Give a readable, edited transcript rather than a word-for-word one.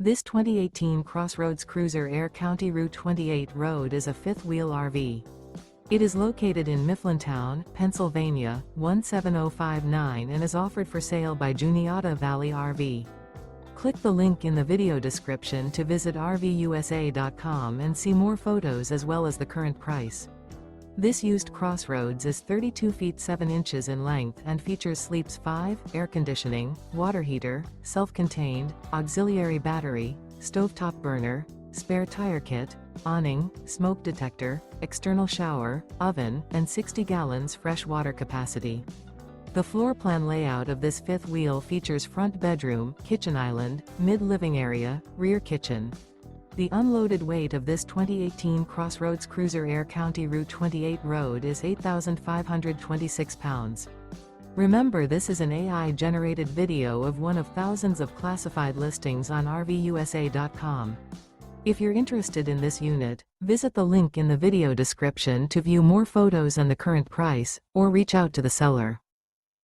This 2018 CrossRoads Cruiser Aire CR-28RD is a fifth-wheel RV. It is located in Mifflintown, Pennsylvania, 17059 and is offered for sale by Juniata Valley RV. Click the link in the video description to visit RVUSA.com and see more photos as well as the current price. This used CrossRoads is 32 feet 7 inches in length and features sleeps 5, air conditioning, water heater, self-contained, auxiliary battery, stovetop burner, spare tire kit, awning, smoke detector, external shower, oven, and 60 gallons fresh water capacity. The floor plan layout of this fifth wheel features front bedroom, kitchen island, mid-living area, rear kitchen. The unloaded weight of this 2018 CrossRoads Cruiser Aire CR-28RD is 8,526 pounds. Remember, this is an AI-generated video of one of thousands of classified listings on RVUSA.com. If you're interested in this unit, visit the link in the video description to view more photos and the current price, or reach out to the seller.